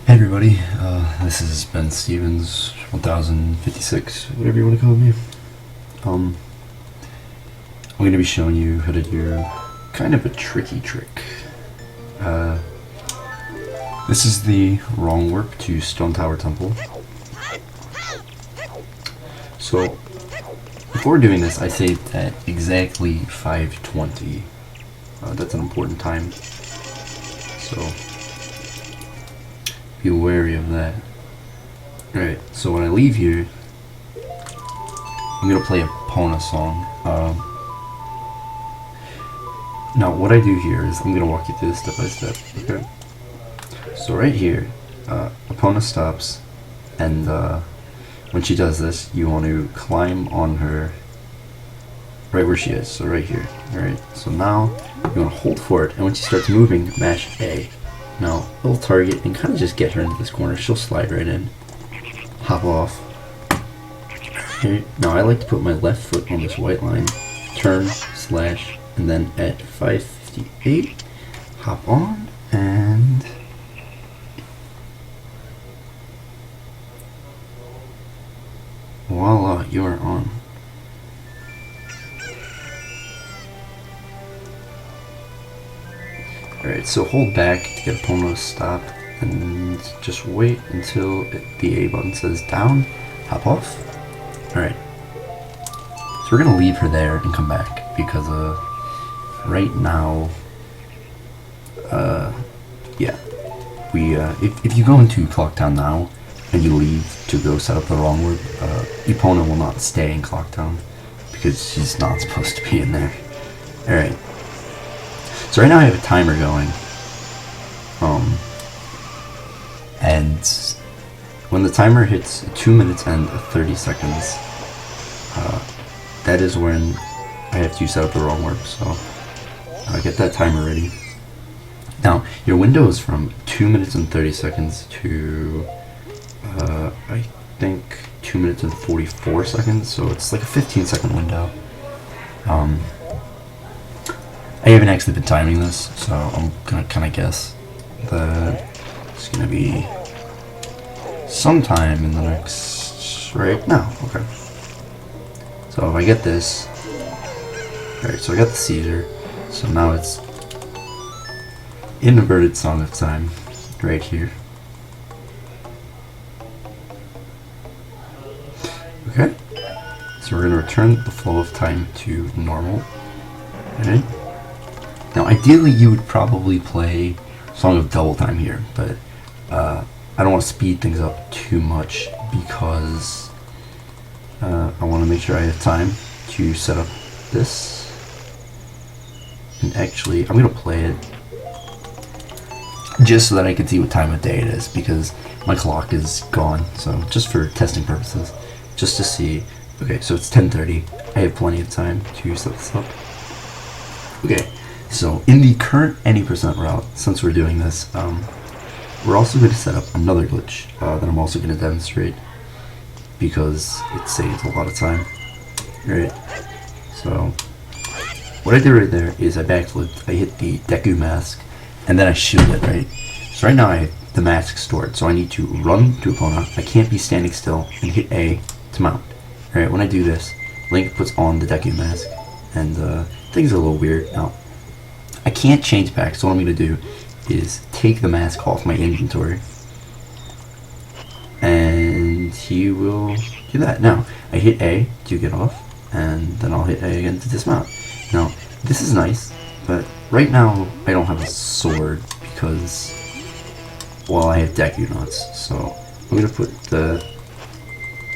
Hey everybody, this is Ben Stevens, 1056, whatever you want to call me. I'm going to be showing you how to do kind of a tricky trick. This is the wrong warp to Stone Tower Temple. So, before doing this, I saved at exactly 5:20. That's an important time. So, be wary of that. Alright, so when I leave here, I'm gonna play a epona song. Now what I do here is I'm gonna walk you through this step by step. Okay. So right here, epona stops, and when she does this, you want to climb on her right where she is. So right here. Alright. So now you want to hold forward, and when she starts moving, mash A. Now, it'll target and kind of just get her into this corner. She'll slide right in. Hop off. Here. Now, I like to put my left foot on this white line. Turn, slash, and then at 5:58, hop on, and voila, you are on. Alright, so hold back to get epona to stop, and just wait until the A button says down, hop off. Alright, so we're gonna leave her there and come back, because right now, if you go into Clocktown now, and you leave to go set up the wrong word, epona will not stay in Clocktown, because she's not supposed to be in there. Alright. So right now I have a timer going, and when the timer hits 2 minutes and 30 seconds, that is when I have to set up the wrong warp, so get that timer ready. Now, your window is from 2 minutes and 30 seconds to, I think, 2 minutes and 44 seconds, so it's like a 15-second window. I haven't actually been timing this, so I'm gonna kind of guess that it's gonna be sometime in the next, right now. Okay. So if I get this, alright, so I got the Caesar, so now it's inverted Song of Time, right here. Okay, so we're gonna return the flow of time to normal. Alright. Now, ideally, you would probably play Song of Double Time here, but I don't want to speed things up too much because I want to make sure I have time to set up this. And actually, I'm going to play it just so that I can see what time of day it is, because my clock is gone. So just for testing purposes, just to see. Okay, so it's 10:30. I have plenty of time to set this up. Okay. So in the current any percent route, since we're doing this, we're also going to set up another glitch that I'm also going to demonstrate because it saves a lot of time. Alright, so what I did right there is I backflipped, I hit the deku mask, and then I shielded, right? So right now I have the mask stored, so I need to run to epona. I can't be standing still and hit A to mount. Alright, when I do this, Link puts on the deku mask, and things are a little weird. Now, I can't change back, so what I'm going to do is take the mask off my inventory, and he will do that. Now, I hit A to get off, and then I'll hit A again to dismount. Now, this is nice, but right now I don't have a sword because, well, I have deku nuts, so I'm going to put the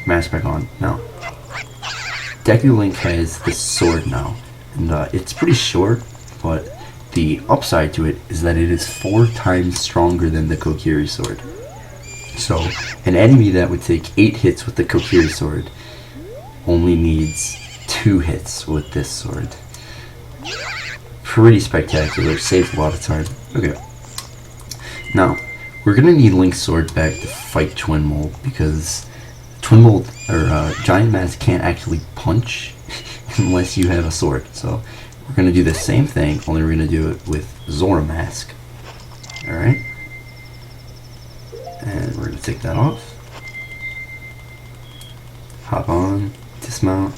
mask back on. Now, Deku Link has this sword now, and it's pretty short, but the upside to it is that it is 4 times stronger than the Kokiri sword. So, an enemy that would take 8 hits with the Kokiri sword only needs 2 hits with this sword. Pretty spectacular, saves a lot of time. Okay. Now, we're gonna need Link's sword back to fight Twin Mold, because Twin Mold, or Giant Mask, can't actually punch unless you have a sword. So, we're going to do the same thing, only we're going to do it with Zora Mask. Alright? take that off. Hop on, dismount,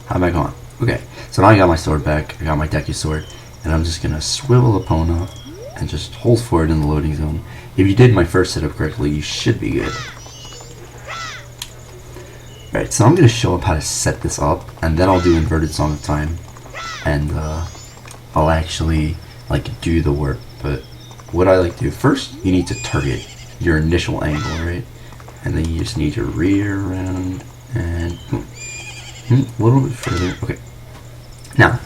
hop back on. Okay, so now I got my sword back, I got my deku sword, and I'm just gonna swivel epona and just hold forward in the loading zone. If you did my first setup correctly, you should be good. Alright, so I'm gonna show up how to set this up, and then I'll do inverted Song of Time, and I'll actually like do the work. But what I like to do first, you need to target your initial angle, right? And then you just need to rear around and a little bit further. Okay. Now,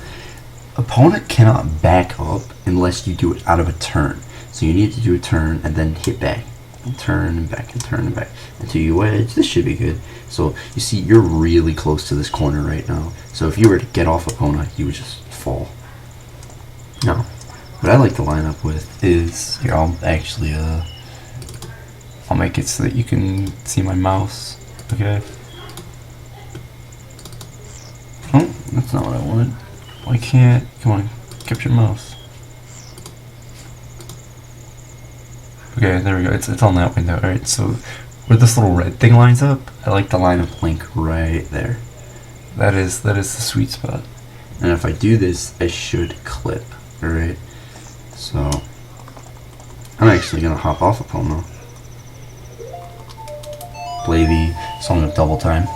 opponent cannot back up unless you do it out of a turn. So you need to do a turn and then hit back. And turn and back and turn and back until you wedge. This should be good. So you see, you're really close to this corner right now. So if you were to get off opponent, you would just fall. Now, what I like to line up with is here. I'll actually I'll make it so that you can see my mouse. Okay. Oh, that's not what I wanted. Why can't? Come on, capture mouse. Okay, there we go. It's on that window. Alright, so where this little red thing lines up, I like to line up Link right there. That is the sweet spot. And if I do this, I should clip. Alright. So I'm actually gonna hop off a promo. Play the Song of Double Time.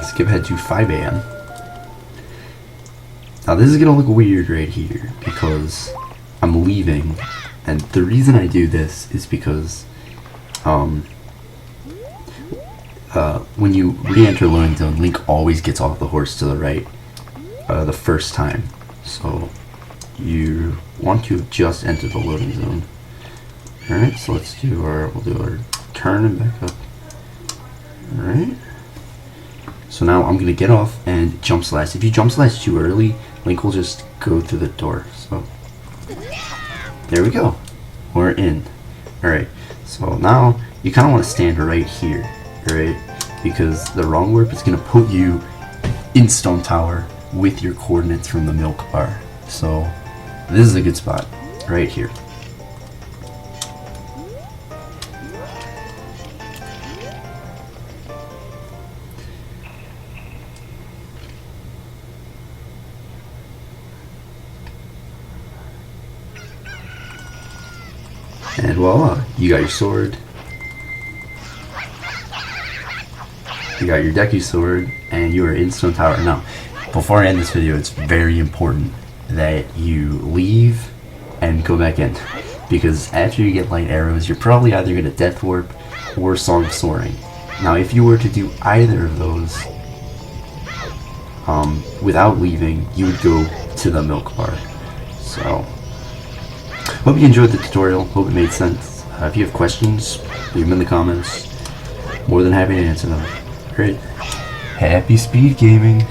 Skip ahead to 5 AM. Now this is gonna look weird right here because I'm leaving, and the reason I do this is because when you re-enter loading zone, Link always gets off the horse to the right the first time. So you want to just enter the loading zone. Alright, so we'll do our turn and back up. Alright. So now I'm gonna get off and jump slash. If you jump slash too early, Link will just go through the door. So there we go. We're in. Alright. So now you kinda wanna stand right here. Right? Because the wrong warp is gonna put you in Stone Tower with your coordinates from the milk bar. So this is a good spot. Right here. And voila, you got your sword, you got your deku sword, and you are in Stone Tower. Now, before I end this video, it's very important that you leave and go back in, because after you get light arrows, you're probably either going to Death Warp or Song of Soaring. Now, if you were to do either of those without leaving, you would go to the milk bar. So hope you enjoyed the tutorial. Hope it made sense. If you have questions, leave them in the comments. More than happy to answer them. Great. Happy speed gaming.